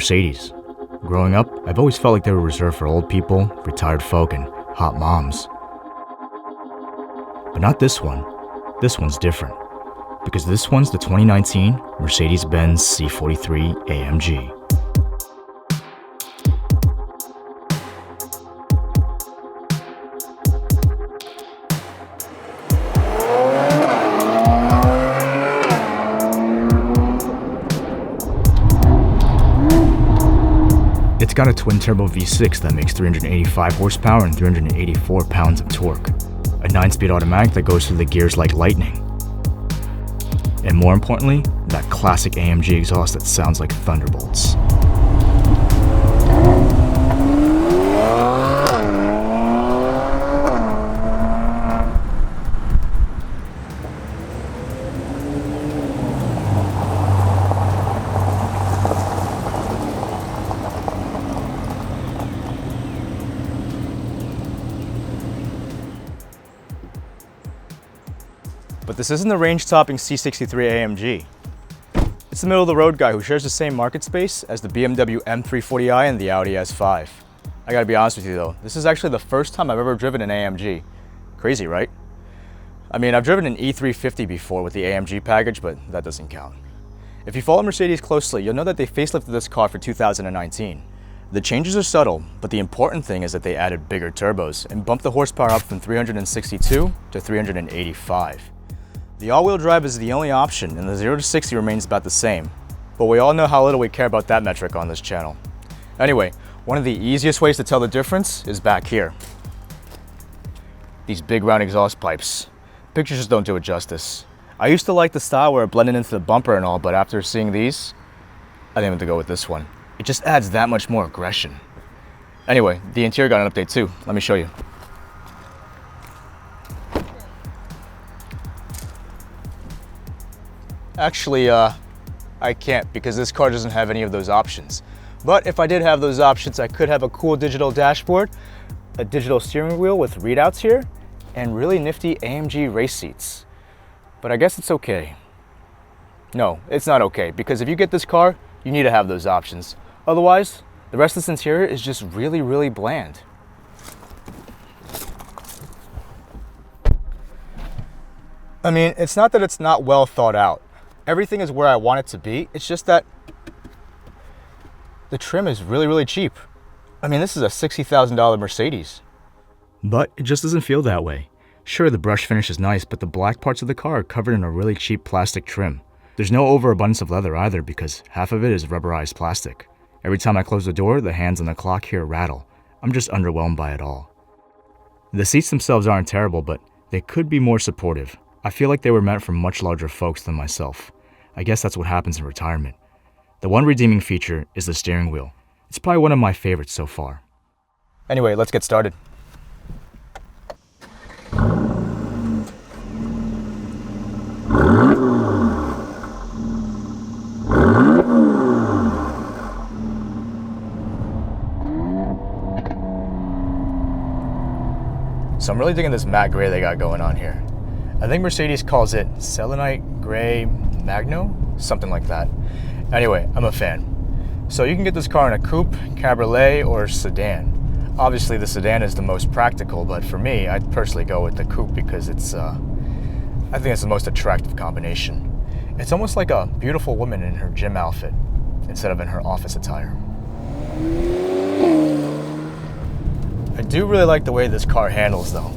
Mercedes. Growing up, I've always felt like they were reserved for old people, retired folk, and hot moms. But not this one. This one's different. Because this one's the 2019 Mercedes Benz C43 AMG. It's got a twin-turbo V6 that makes 385 horsepower and 384 pounds of torque, a 9-speed automatic that goes through the gears like lightning, and more importantly, that classic AMG exhaust that sounds like thunderbolts. But this isn't the range-topping C43 AMG. It's the middle-of-the-road guy who shares the same market space as the BMW M340i and the Audi S5. I gotta be honest with you though, this is actually the first time I've ever driven an AMG. Crazy, right? I mean, I've driven an E350 before with the AMG package, but that doesn't count. If you follow Mercedes closely, you'll know that they facelifted this car for 2019. The changes are subtle, but the important thing is that they added bigger turbos and bumped the horsepower up from 362 to 385. The all-wheel drive is the only option, and the 0 to 60 remains about the same. But we all know how little we care about that metric on this channel. Anyway, one of the easiest ways to tell the difference is back here. These big round exhaust pipes. Pictures just don't do it justice. I used to like the style where it blended into the bumper and all, but after seeing these, I think I'm gonna go with this one. It just adds that much more aggression. Anyway, the interior got an update too. Let me show you. Actually, I can't because this car doesn't have any of those options. But if I did have those options, I could have a cool digital dashboard, a digital steering wheel with readouts here, and really nifty AMG race seats. But I guess it's okay. No, it's not okay, because if you get this car, you need to have those options. Otherwise, the rest of this interior is just really, really bland. I mean, it's not that it's not well thought out. Everything is where I want it to be. It's just that the trim is really, really cheap. I mean, this is a $60,000 Mercedes. But it just doesn't feel that way. Sure, the brush finish is nice, but the black parts of the car are covered in a really cheap plastic trim. There's no overabundance of leather either because half of it is rubberized plastic. Every time I close the door, the hands on the clock here rattle. I'm just underwhelmed by it all. The seats themselves aren't terrible, but they could be more supportive. I feel like they were meant for much larger folks than myself. I guess that's what happens in retirement. The one redeeming feature is the steering wheel. It's probably one of my favorites so far. Anyway, let's get started. So I'm really digging this matte gray they got going on here. I think Mercedes calls it Selenite Gray Magno, something like that. Anyway, I'm a fan. So you can get this car in a coupe, cabriolet, or sedan. Obviously the sedan is the most practical, but for me, I'd personally go with the coupe because it's, I think it's the most attractive combination. It's almost like a beautiful woman in her gym outfit instead of in her office attire. I do really like the way this car handles though.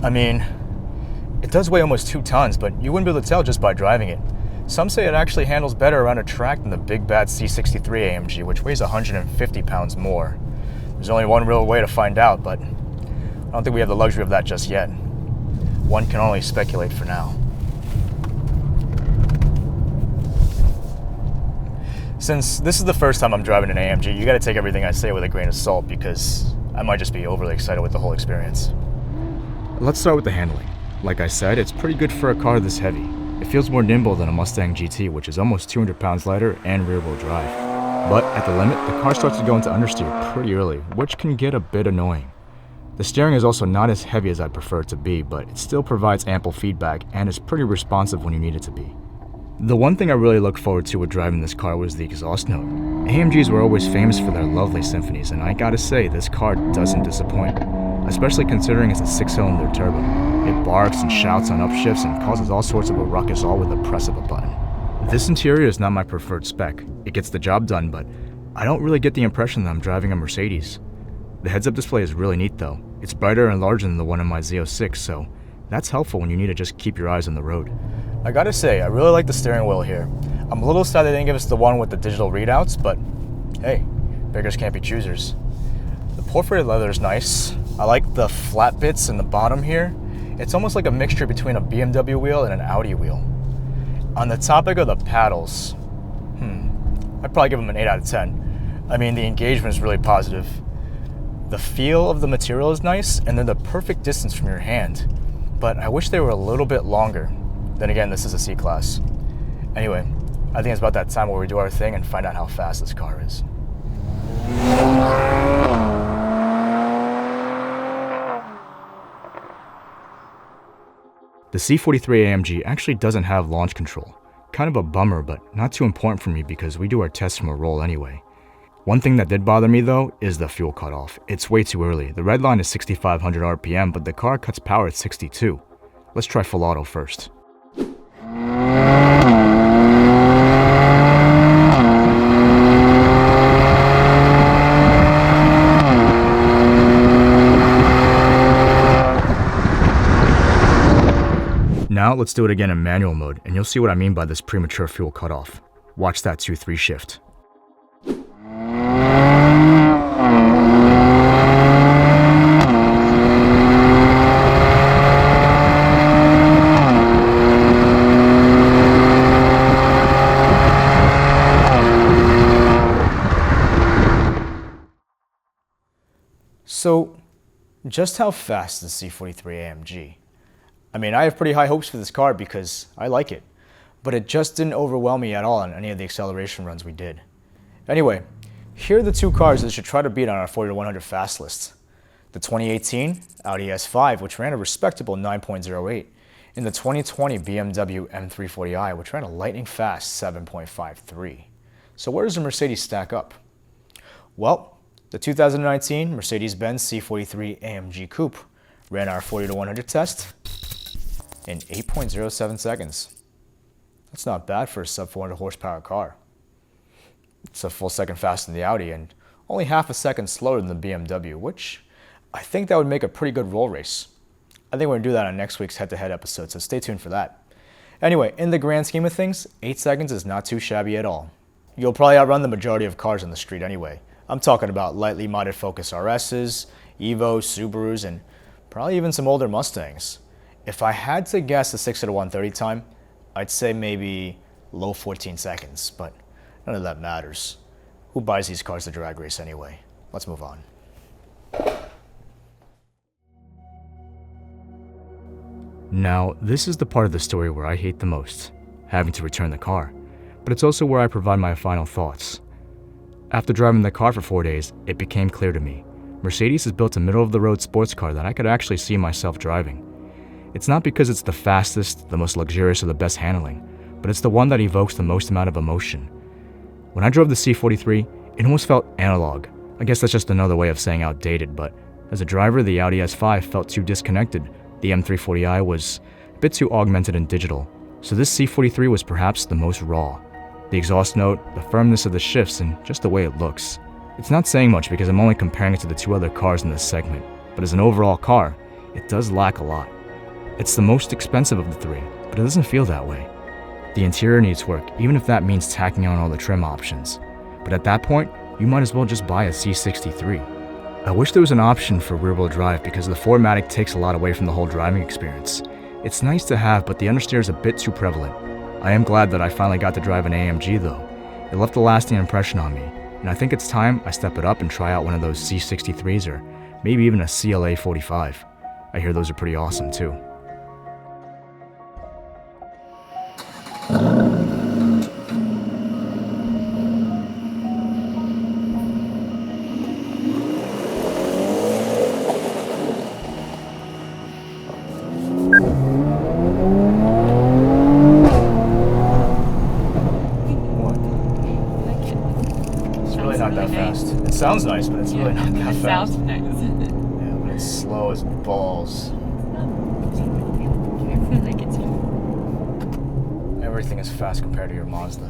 I mean, it does weigh almost 2 tons, but you wouldn't be able to tell just by driving it. Some say it actually handles better around a track than the big bad C43 AMG, which weighs 150 pounds more. There's only one real way to find out, but I don't think we have the luxury of that just yet. One can only speculate for now. Since this is the first time I'm driving an AMG, you gotta take everything I say with a grain of salt because I might just be overly excited with the whole experience. Let's start with the handling. Like I said, it's pretty good for a car this heavy. It feels more nimble than a Mustang GT, which is almost 200 pounds lighter and rear-wheel drive. But at the limit, the car starts to go into understeer pretty early, which can get a bit annoying. The steering is also not as heavy as I'd prefer it to be, but it still provides ample feedback and is pretty responsive when you need it to be. The one thing I really looked forward to with driving this car was the exhaust note. AMGs were always famous for their lovely symphonies, and I gotta say, this car doesn't disappoint, especially considering it's a 6-cylinder turbo. It barks and shouts on upshifts and causes all sorts of a ruckus all with the press of a button. This interior is not my preferred spec. It gets the job done, but I don't really get the impression that I'm driving a Mercedes. The heads-up display is really neat though. It's brighter and larger than the one in my Z06, so that's helpful when you need to just keep your eyes on the road. I gotta say, I really like the steering wheel here. I'm a little sad they didn't give us the one with the digital readouts, but hey, beggars can't be choosers. The perforated leather is nice. I like the flat bits in the bottom here. It's almost like a mixture between a BMW wheel and an Audi wheel. On the topic of the paddles, I'd probably give them an 8 out of 10. I mean, the engagement is really positive. The feel of the material is nice, and they're the perfect distance from your hand. But I wish they were a little bit longer. Then again, this is a C-Class. Anyway, I think it's about that time where we do our thing and find out how fast this car is. The C43 AMG actually doesn't have launch control. Kind of a bummer, but not too important for me because we do our tests from a roll anyway. One thing that did bother me though is the fuel cutoff. It's way too early. The red line is 6,500 RPM, but the car cuts power at 62. Let's try full auto first. Now let's do it again in manual mode, and you'll see what I mean by this premature fuel cutoff. Watch that 2-3 shift. So, just how fast is the C43 AMG? I mean, I have pretty high hopes for this car because I like it, but it just didn't overwhelm me at all on any of the acceleration runs we did. Anyway, here are the two cars that should try to beat on our 40 to 100 fast list. The 2018 Audi S5, which ran a respectable 9.08, and the 2020 BMW M340i, which ran a lightning fast 7.53. So where does the Mercedes stack up? Well, the 2019 Mercedes Benz C43 AMG Coupe ran our 40 to 100 test in 8.07 seconds. That's not bad for a sub 400 horsepower car. It's a full second faster than the Audi and only half a second slower than the BMW, which I think that would make a pretty good roll race. I think we're gonna do that on next week's head-to-head episode, so stay tuned for that. Anyway, in the grand scheme of things, 8 seconds is not too shabby at all. You'll probably outrun the majority of cars on the street anyway. I'm talking about lightly modded Focus RSs, Evos, Subarus, and probably even some older Mustangs. If I had to guess the 6 to 130 time, I'd say maybe low 14 seconds, but none of that matters. Who buys these cars to drag race anyway? Let's move on. Now, this is the part of the story where I hate the most, having to return the car, but it's also where I provide my final thoughts. After driving the car for 4 days, it became clear to me. Mercedes has built a middle-of-the-road sports car that I could actually see myself driving. It's not because it's the fastest, the most luxurious, or the best handling, but it's the one that evokes the most amount of emotion. When I drove the C43, it almost felt analog. I guess that's just another way of saying outdated, but as a driver, the Audi S5 felt too disconnected. The M340i was a bit too augmented and digital. So this C43 was perhaps the most raw. The exhaust note, the firmness of the shifts, and just the way it looks. It's not saying much because I'm only comparing it to the two other cars in this segment, but as an overall car, it does lack a lot. It's the most expensive of the three, but it doesn't feel that way. The interior needs work, even if that means tacking on all the trim options. But at that point, you might as well just buy a C63. I wish there was an option for rear-wheel drive because the 4MATIC takes a lot away from the whole driving experience. It's nice to have, but the understeer is a bit too prevalent. I am glad that I finally got to drive an AMG though. It left a lasting impression on me, and I think it's time I step it up and try out one of those C63s or maybe even a CLA 45. I hear those are pretty awesome too. really not that fast. It sounds nice, but it's really not that fast. It sounds nice. Yeah, but it's slow as balls. I feel like it's... Everything is fast compared to your Mazda.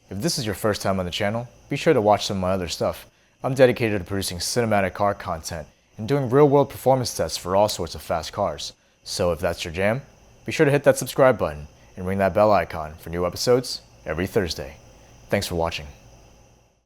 If this is your first time on the channel, be sure to watch some of my other stuff. I'm dedicated to producing cinematic car content and doing real-world performance tests for all sorts of fast cars. So if that's your jam, be sure to hit that subscribe button and ring that bell icon for new episodes every Thursday. Thanks for watching.